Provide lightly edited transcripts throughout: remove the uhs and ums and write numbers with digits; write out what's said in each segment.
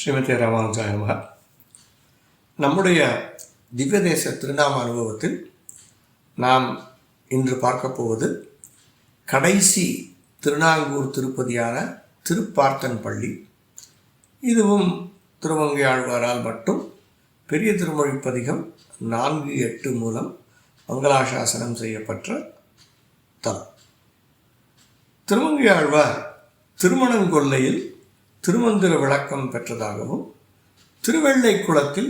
ஸ்ரீமதி ராமானுஜாய நமஹ. நம்முடைய திவ்யதேச திருநாம அனுபவத்தில் நாம் இன்று பார்க்க போவது கடைசி திருநாங்கூர் திருப்பதியான திருப்பார்த்தன்பள்ளி. இதுவும் திருமங்கை ஆழ்வாரால் மட்டும் பெரிய திருமொழி பதிகம் 4-8 மூலம் மங்களாசாசனம் செய்யப்பட்ட தலம். திருமங்கை ஆழ்வார் திருமணங்கொல்லையில் திருமந்திர விளக்கம் பெற்றதாகவும், திருவெள்ளைக்குளத்தில்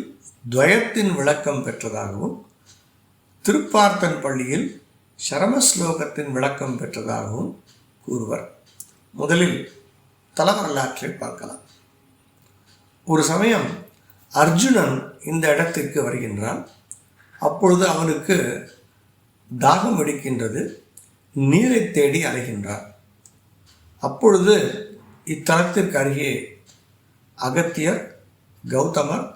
துவயத்தின் விளக்கம் பெற்றதாகவும், திருப்பார்த்தன்பள்ளியில் சரமஸ்லோகத்தின் விளக்கம் பெற்றதாகவும் கூறுவர். முதலில் தல வரலாற்றை பார்க்கலாம். ஒரு சமயம் அர்ஜுனன் இந்த இடத்திற்கு வருகின்றான். அப்பொழுது அவனுக்கு தாகம் எடுக்கின்றது. நீரை தேடி அலைகின்றான். அப்பொழுது இத்தலத்திற்கு அருகே அகத்தியர், கௌதமர்,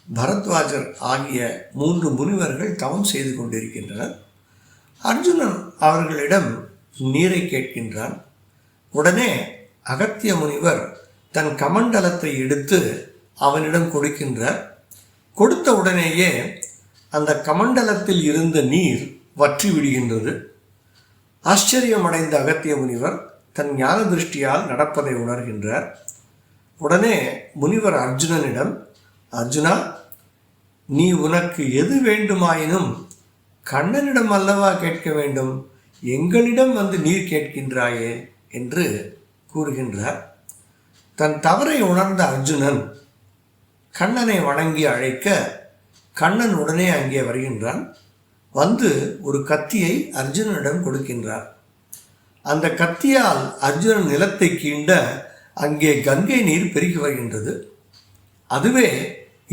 பரத்வாஜர் ஆகிய 3 முனிவர்கள் தவம் செய்து கொண்டிருக்கின்றனர். அர்ஜுனன் அவர்களிடம் நீரை கேட்கின்றான். உடனே அகத்திய முனிவர் தன் கமண்டலத்தை எடுத்து அவனிடம் கொடுக்கின்றார். கொடுத்த உடனேயே அந்த கமண்டலத்தில் இருந்த நீர் வற்றி விடுகின்றது. ஆச்சரியமடைந்த அகத்திய முனிவர் தன் ஞான திருஷ்டியால் நடப்பதை உணர்கின்றார். உடனே முனிவர் அர்ஜுனனிடம், அர்ஜுனா, நீ உனக்கு எது வேண்டுமாயினும் கண்ணனிடம் அல்லவா கேட்க வேண்டும், எங்களிடம் வந்து நீர் கேட்கின்றாயே என்று கூறுகின்றார். தன் தவறை உணர்ந்த அர்ஜுனன் கண்ணனை வணங்கி அழைக்க கண்ணன் உடனே அங்கே வருகின்றான். வந்து ஒரு கத்தியை அர்ஜுனனிடம் கொடுக்கின்றார். அந்த கத்தியால் அர்ஜுனன் நிலத்தை கீண்ட அங்கே கங்கை நீர் பெருகி வருகின்றது. அதுவே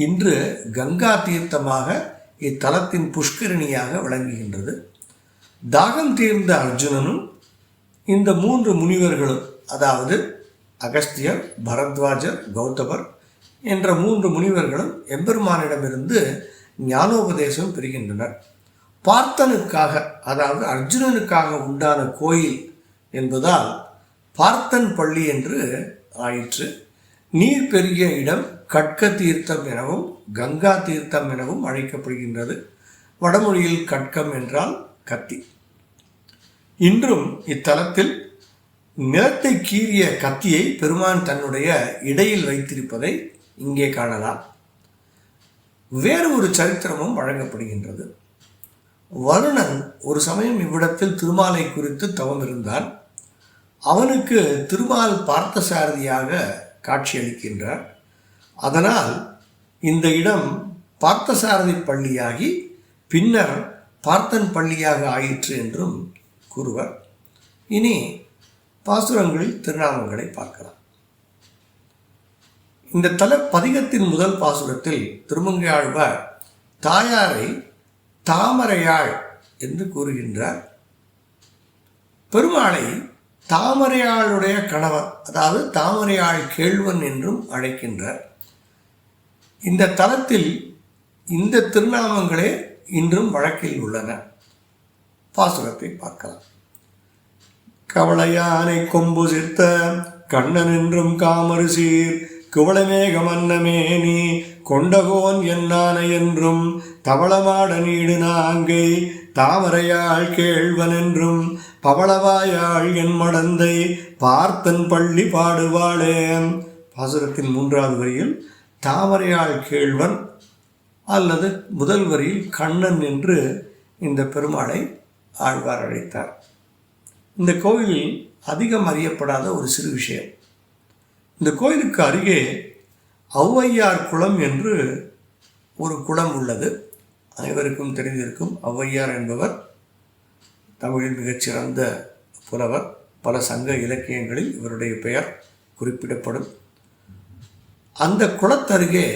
இன்று கங்கா தீர்த்தமாக இத்தலத்தின் புஷ்கரணியாக விளங்குகின்றது. தாகம் தீர்ந்த அர்ஜுனனும் இந்த 3 முனிவர்களும், அதாவது அகஸ்தியர், பரத்வாஜர், கௌதமர் என்ற 3 முனிவர்களும் எம்பெருமானிடமிருந்து ஞானோபதேசம் பெறுகின்றனர். பார்த்தனுக்காக, அதாவது அர்ஜுனனுக்காக உண்டான கோயில் என்பதால் பார்த்தன் பள்ளி என்று ஆயிற்று. நீர் பெருகிய இடம் கட்க தீர்த்தம் எனவும் கங்கா தீர்த்தம் எனவும் அழைக்கப்படுகின்றது. வடமொழியில் கட்கம் என்றால் கத்தி. இன்றும் இத்தலத்தில் நிலத்தை கீறிய கத்தியை பெருமான் தன்னுடைய இடையில் வைத்திருப்பதை இங்கே காணலாம். வேறு ஒரு சரித்திரமும் வழங்கப்படுகின்றது. வருணன் ஒரு சமயம் இவ்விடத்தில் திருமாலை குறித்து தவம் இருந்தான். அவனுக்கு திருமால் பார்த்தசாரதியாக காட்சியளிக்கின்றார். அதனால் இந்த இடம் பார்த்தசாரதி பள்ளியாகி பின்னர் பார்த்தன் பள்ளியாக ஆயிற்று என்றும் கூறுவர். இனி பாசுரங்களில் திருநாமங்களை பார்க்கலாம். இந்த தல பதிகத்தின் முதல் பாசுரத்தில் திருமங்கை ஆழ்வார் தாயாரை தாமரையாள் என்று கூறுகின்றார். பெருமாளை தாமரையாளுடைய கணவன், அதாவது தாமரையாள் கேள்வன் என்றும் அழைக்கின்றார். இந்த தலத்தில் இந்த திருநாமங்களே இன்றும் வழக்கில் உள்ளன. பாசுரத்தை பார்க்கலாம். கவளையானை கொம்பு சித்த கண்ணன் என்றும் காமரு சீர் குவளமேக மன்னமேனி கொண்டகோன் என்னானை என்றும் தவளமாட நீடு நாங்கை தாமரையாள் கேள்வன் என்றும் பவளவாயாள் என் மடந்தை பார்த்தன் பள்ளி பாடுவாளே. பாசுரத்தின் 3வது வரியில் தாமரையாள் கேள்வன் அல்லது முதல் வரியில் கண்ணன் என்று இந்த பெருமாளை ஆழ்வார் அழைத்தார். இந்த கோயிலில் அதிகம் அறியப்படாத ஒரு சிறு விஷயம். இந்த கோயிலுக்கு அருகே ஔவையார் குளம் என்று ஒரு குளம் உள்ளது. அனைவருக்கும் தெரிந்திருக்கும். ஔவையார் என்பவர் தமிழில் மிகச்சிறந்த புலவர். பல சங்க இலக்கியங்களில் இவருடைய பெயர் குறிப்பிடப்படும். அந்த குளத்தருகே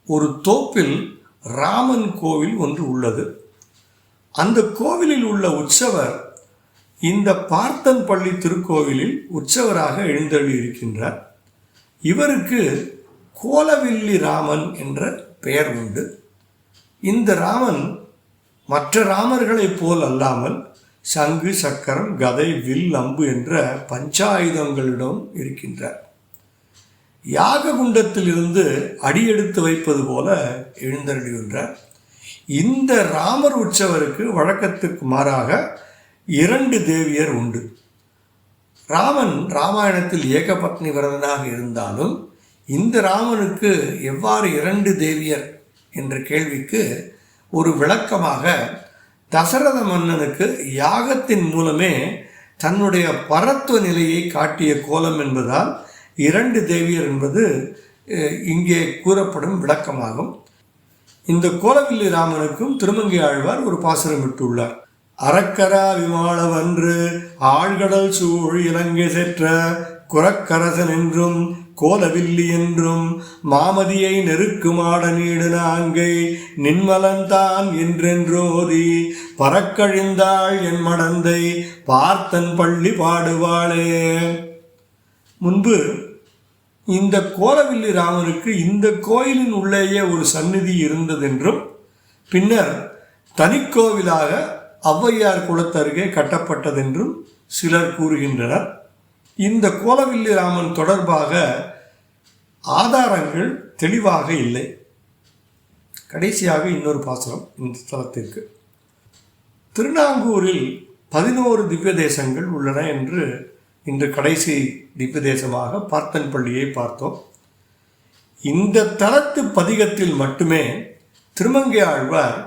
ஒரு தோப்பில் ராமன் கோவில் ஒன்று உள்ளது. அந்த கோவிலில் உள்ள உற்சவர் இந்த பார்த்தன் பள்ளி திருக்கோவிலில் உற்சவராக எழுந்தருளி இருக்கின்றார். இவருக்கு கோலவில்லி ராமன் என்ற பெயர் உண்டு. இந்த ராமன் மற்ற ராமர்களைப் போல் அல்லாமல் சங்கு, சக்கரம், கதை, வில், அம்பு என்ற பஞ்சாயுதங்களிடம் இருக்கின்றார். யாக குண்டத்திலிருந்து அடியெடுத்து வைப்பது போல எழுந்தருளியுள்ளார். இந்த ராமர் உற்சவருக்கு வழக்கத்திற்கு மாறாக 2 தேவியர் உண்டு. ராமன் ராமாயணத்தில் ஏகபத்னி விரதனாக இருந்தாலும் இந்த ராமனுக்கு எவ்வாறு 2 தேவியர் என்ற கேள்விக்கு ஒரு விளக்கமாக தசரத மன்னனுக்கு யாகத்தின் மூலமே தன்னுடைய பரத்துவ நிலையை காட்டிய கோலம் என்பதால் 2 தேவியர் என்பது இங்கே கூறப்படும் விளக்கமாகும். இந்த கோலவில்லி ராமனுக்கும் திருமங்கை ஆழ்வார் ஒரு பாசுரம் விட்டுள்ளார். அறக்கரா விமானவன்று ஆழ்கடல் சூழ் இலங்கை செற்ற குரக்கரசன் என்றும் கோலவில்லி என்றும் மாமதியை நெருக்குமாட நீடு நாங்கை நின்மலன்தான் என்றென்றோதி பறக்கழிந்தாள் என் மடந்தை பார்த்தன் பள்ளி பாடுவாளே. முன்பு இந்த கோலவில்லி ராமனுக்கு இந்த கோயிலின் உள்ளேயே ஒரு சந்நிதி இருந்ததென்றும் பின்னர் தனிக்கோவிலாக ஔவையார் குளத்தருகே கட்டப்பட்டதென்றும் சிலர் கூறுகின்றனர். இந்த கோலவில்லி ராமன் தொடர்பாக ஆதாரங்கள் தெளிவாக இல்லை. கடைசியாக இன்னொரு பாசுரம் இந்த ஸ்தலத்திற்கு. திருநாங்கூரில் 11 திவ்ய தேசங்கள் உள்ளன என்று இன்று கடைசி திவ்ய தேசமாக பார்த்தன் பள்ளியை பார்த்தோம். இந்த தலத்து பதிகத்தில் மட்டுமே திருமங்கை ஆழ்வார்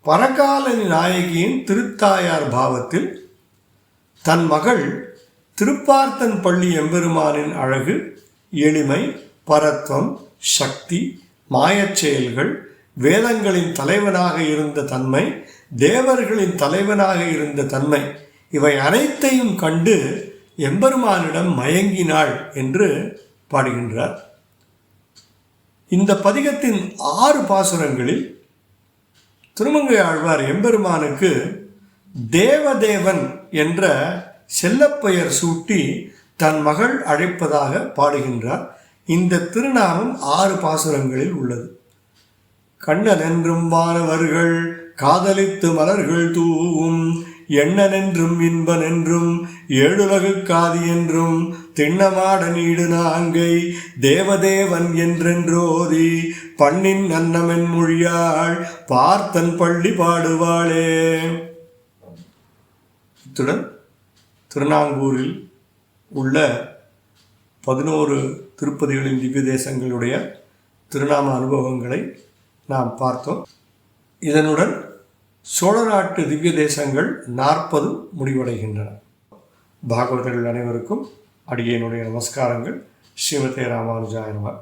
பரகாலனி நாயகியின் திருத்தாயார் பாவத்தில் தன் மகள் திருப்பார்த்தன் பள்ளி எம்பெருமானின் அழகு, எளிமை, பரத்வம், சக்தி, மாயச் செயல்கள், வேதங்களின் தலைவனாக இருந்த தன்மை, தேவர்களின் தலைவனாக இருந்த தன்மை இவை அனைத்தையும் கண்டு எம்பெருமானிடம் மயங்கினாள் என்று பாடுகின்றார். இந்த பதிகத்தின் 6 பாசுரங்களில் திருமங்கை ஆழ்வார் எம்பெருமானுக்கு தேவதேவன் என்ற செல்லப்பெயர் சூட்டி தன் மகள் அழைப்பதாக பாடுகின்றார். இந்த திருநாமம் 6 பாசுரங்களில் உள்ளது. கண்ணன் என்றும் வானவர்கள் காதலித்து மலர்கள் தூவும் எண்ணனென்றும் இன்பனென்றும் ஏழுலகு காதி என்றும் திண்ணமாட நீடு நாங்கை தேவதேவன் என்றென்றோதி பண்ணின் அன்னமென் மொழியாள் பார்த்தன் பள்ளி பாடுவாளே. இத்துடன் திருநாங்கூரில் உள்ள 11 திருப்பதிகளின் திவ்ய தேசங்களுடைய திருநாம அனுபவங்களை நாம் பார்த்தோம். இதனுடன் சோழ நாட்டு திவ்ய தேசங்கள் 40 முடிவடைகின்றன. பாகவதர்கள் அனைவருக்கும் அடியேனுடைய நமஸ்காரங்கள். ஸ்ரீமதே ராமானுஜாய நமः.